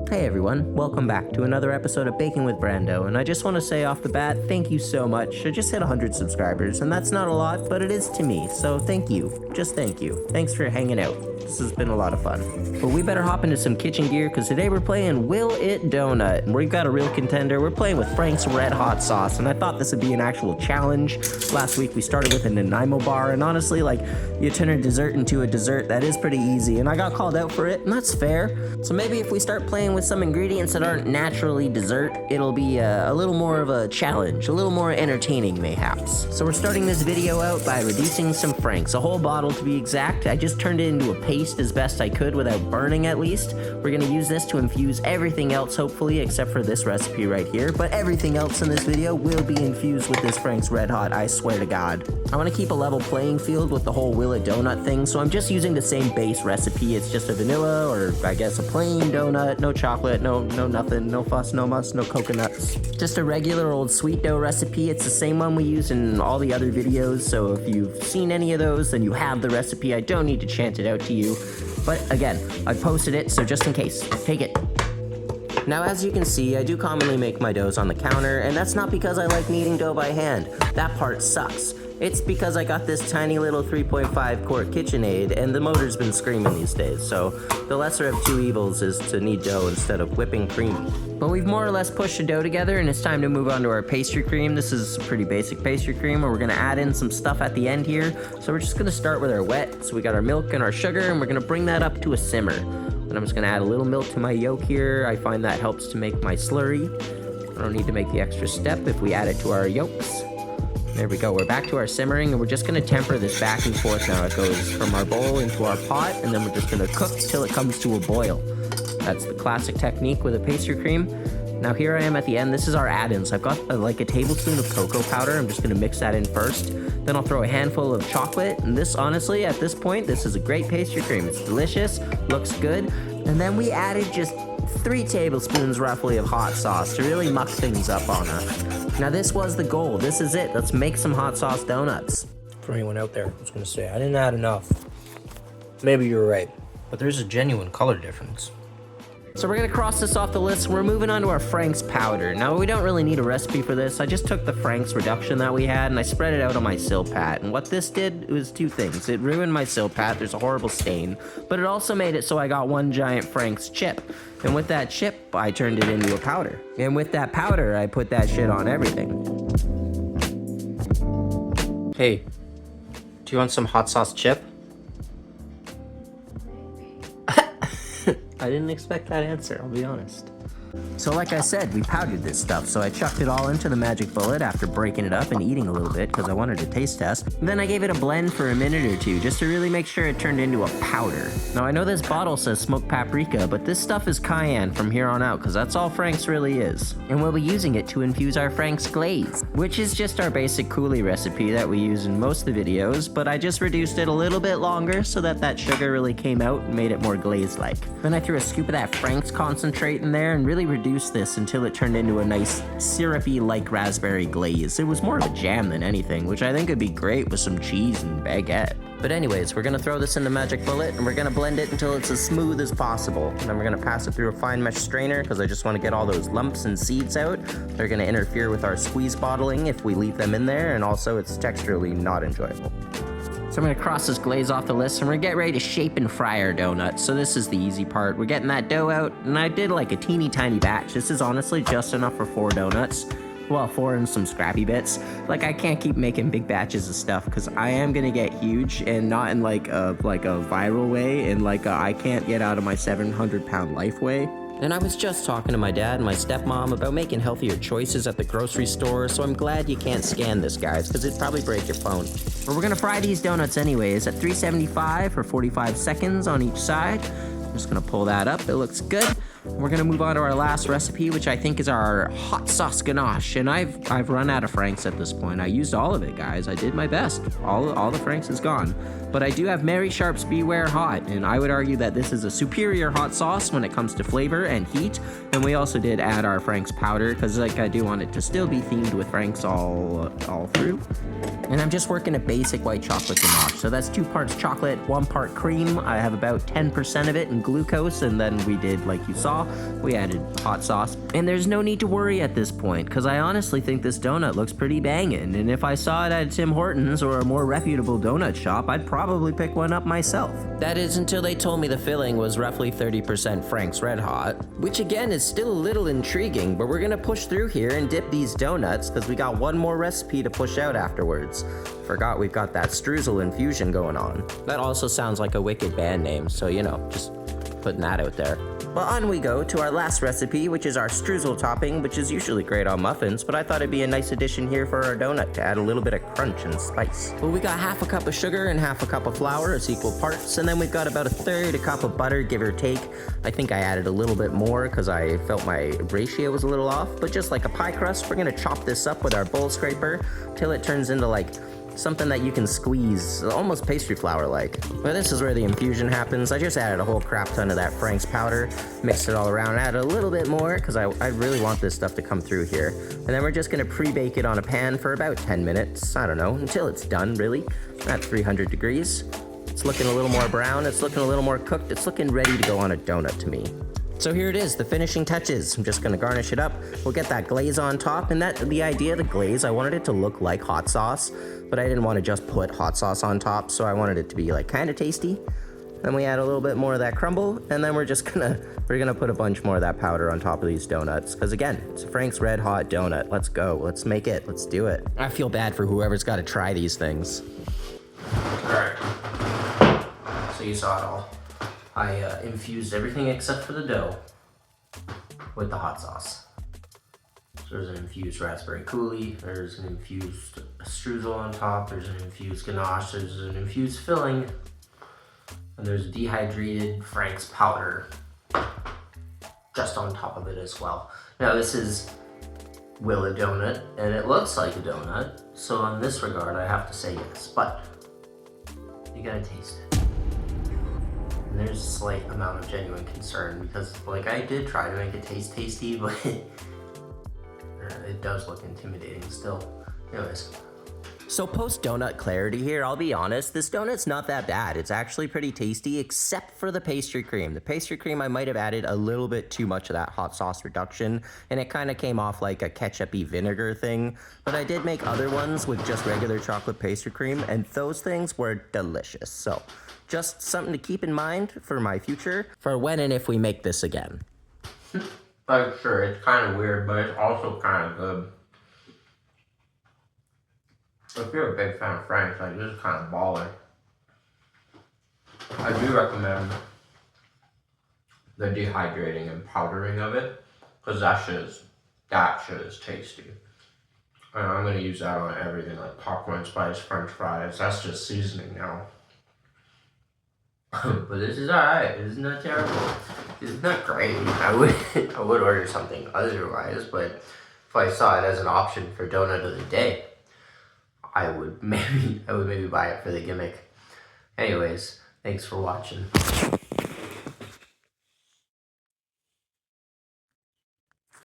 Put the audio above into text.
Hey everyone, welcome back to another episode of Baking with Brando, and I just want to say off the bat, thank you so much. I just hit 100 subscribers, and that's not a lot, but it is to me, so thank you. Just thank you. Thanks for hanging out. This has been a lot of fun. But we better hop into some kitchen gear, because today we're playing Will It Doughnut, and we've got a real contender. We're playing with Frank's Red Hot Sauce, and I thought this would be an actual challenge. Last week we started with a Nanaimo bar, and honestly, you turn a dessert into a dessert, that is pretty easy, and I got called out for it, and that's fair. So maybe if we start playing with some ingredients that aren't naturally dessert, it'll be a little more of a challenge, a little more entertaining mayhaps. So we're starting this video out by reducing some Frank's, a whole bottle to be exact. I just turned it into a paste as best I could without burning at least. We're gonna use this to infuse everything else hopefully, except for this recipe right here, but everything else in this video will be infused with this Frank's Red Hot, I swear to God. I wanna keep a level playing field with the whole Will It Doughnut thing, so I'm just using the same base recipe. It's just a vanilla, or I guess a plain donut, no chocolate, no nothing, no fuss, no muss, no coconuts. Just a regular old sweet dough recipe. It's the same one we use in all the other videos, so if you've seen any of those, then you have the recipe. I don't need to chant it out to you. But again, I posted it, so just in case, take it. Now, as you can see, I do commonly make my doughs on the counter, and that's not because I like kneading dough by hand. That part sucks. It's because I got this tiny little 3.5 quart KitchenAid, and the motor's been screaming these days, so the lesser of two evils is to knead dough instead of whipping cream. But we've more or less pushed the dough together, and it's time to move on to our pastry cream. This is a pretty basic pastry cream, where we're gonna add in some stuff at the end here. So we're just gonna start with our wet. So we got our milk and our sugar, and we're gonna bring that up to a simmer. And I'm just gonna add a little milk to my yolk here. I find that helps to make my slurry. I don't need to make the extra step if we add it to our yolks. There we go, we're back to our simmering, and we're just gonna temper this back and forth now. It goes from our bowl into our pot, and then we're just gonna cook till it comes to a boil. That's the classic technique with a pastry cream. Now here I am at the end. This is our add-ins. I've got like a tablespoon of cocoa powder. I'm just gonna mix that in first. Then I'll throw a handful of chocolate, and this, honestly, at this point, this is a great pastry cream. It's delicious, looks good. And then we added just 3 tablespoons roughly of hot sauce to really muck things up on us. Now this was the goal. This is it. Let's make some hot sauce donuts. For anyone out there who's gonna say, I didn't add enough. Maybe you're right, but there's a genuine color difference. So we're gonna cross this off the list. We're moving on to our Frank's powder. Now we don't really need a recipe for this. I just took the Frank's reduction that we had and I spread it out on my silpat. And what this did was 2 things. It ruined my silpat, there's a horrible stain, but it also made it so I got 1 giant Frank's chip. And with that chip, I turned it into a powder. And with that powder, I put that shit on everything. Hey, do you want some hot sauce chip? I didn't expect that answer, I'll be honest. So like I said, we powdered this stuff, so I chucked it all into the magic bullet after breaking it up and eating a little bit because I wanted to taste test. And then I gave it a blend for a minute or 2 just to really make sure it turned into a powder. Now I know this bottle says smoked paprika, but this stuff is cayenne from here on out because that's all Frank's really is. And we'll be using it to infuse our Frank's glaze, which is just our basic coulis recipe that we use in most of the videos, but I just reduced it a little bit longer so that sugar really came out and made it more glaze-like. Then I threw a scoop of that Frank's concentrate in there and really reduced this until it turned into a nice syrupy like raspberry glaze. It was more of a jam than anything, which I think would be great with some cheese and baguette. But anyways, we're gonna throw this in the magic bullet and we're gonna blend it until it's as smooth as possible. And then we're gonna pass it through a fine mesh strainer because I just want to get all those lumps and seeds out. They're gonna interfere with our squeeze bottling if we leave them in there, and also it's texturally not enjoyable. So I'm gonna cross this glaze off the list and we're gonna get ready to shape and fry our donuts. So this is the easy part. We're getting that dough out, and I did like a teeny tiny batch. This is honestly just enough for 4 donuts. Well, 4 and some scrappy bits. Like, I can't keep making big batches of stuff because I am gonna get huge, and not in like a viral way, in like a I can't get out of my 700-pound life way. And I was just talking to my dad and my stepmom about making healthier choices at the grocery store, so I'm glad you can't scan this, guys, because it'd probably break your phone. But we're gonna fry these donuts anyways at 375 for 45 seconds on each side. I'm just gonna pull that up, it looks good. We're gonna move on to our last recipe, which I think is our hot sauce ganache, and I've run out of Frank's at this point. I used all of it, guys. I did my best. All the Frank's is gone. But I do have Mary Sharp's Beware Hot, and I would argue that this is a superior hot sauce when it comes to flavor and heat. And we also did add our Frank's powder, because like I do want it to still be themed with Frank's all through. And I'm just working a basic white chocolate ganache. So that's 2 parts chocolate, 1 part cream. I have about 10% of it in glucose, and then we did, like you saw, we added hot sauce. And there's no need to worry at this point, because I honestly think this donut looks pretty banging. And if I saw it at Tim Hortons or a more reputable donut shop, I'd probably pick one up myself. That is until they told me the filling was roughly 30% Frank's Red Hot, which again is still a little intriguing, but we're gonna push through here and dip these donuts because we got one more recipe to push out afterwards. Forgot we've got that streusel infusion going on. That also sounds like a wicked band name, so you know, just putting that out there. Well, on we go to our last recipe, which is our streusel topping, which is usually great on muffins, but I thought it'd be a nice addition here for our donut to add a little bit of crunch and spice. Well, we got 1/2 cup of sugar and 1/2 cup of flour as equal parts, and then we've got about 1/3 cup of butter, give or take. I think I added a little bit more because I felt my ratio was a little off, but just like a pie crust, we're gonna chop this up with our bowl scraper till it turns into like something that you can squeeze, almost pastry flour like. Well, this is where the infusion happens. I just added a whole crap ton of that Frank's powder, mixed it all around, added a little bit more because I really want this stuff to come through here. And then we're just gonna pre-bake it on a pan for about 10 minutes, I don't know, until it's done really, at 300 degrees. It's looking a little more brown, it's looking a little more cooked, it's looking ready to go on a donut to me. So here it is, the finishing touches. I'm just gonna garnish it up. We'll get that glaze on top, and the idea of the glaze, I wanted it to look like hot sauce, but I didn't want to just put hot sauce on top, so I wanted it to be like kind of tasty. Then we add a little bit more of that crumble, and then we're gonna put a bunch more of that powder on top of these donuts, because again, it's a Frank's Red Hot donut. Let's go, let's make it, let's do it. I feel bad for whoever's got to try these things. All right, so you saw it all. I infused everything except for the dough with the hot sauce. So there's an infused raspberry coulis, there's an infused streusel on top, there's an infused ganache, there's an infused filling, and there's dehydrated Frank's powder just on top of it as well. Now this is a donut, and it looks like a donut, so in this regard I have to say yes, but you gotta taste it. And there's a slight amount of genuine concern because like I did try to make it taste tasty, but it does look intimidating still. Anyways. So post donut clarity here, I'll be honest, this donut's not that bad. It's actually pretty tasty except for the pastry cream. The pastry cream, I might have added a little bit too much of that hot sauce reduction, and it kind of came off like a ketchup-y vinegar thing, but I did make other ones with just regular chocolate pastry cream, and those things were delicious. So just something to keep in mind for my future, for when and if we make this again. Like, sure, it's kind of weird, but it's also kind of good. If you're a big fan of Frank's, like, this is kind of baller. I do recommend the dehydrating and powdering of it, because that shit is tasty. And I'm gonna use that on everything, like popcorn spice, French fries. That's just seasoning now. But this is alright. This is not terrible. This is not great. I would order something otherwise, but if I saw it as an option for donut of the day, I would maybe buy it for the gimmick. Anyways, thanks for watching.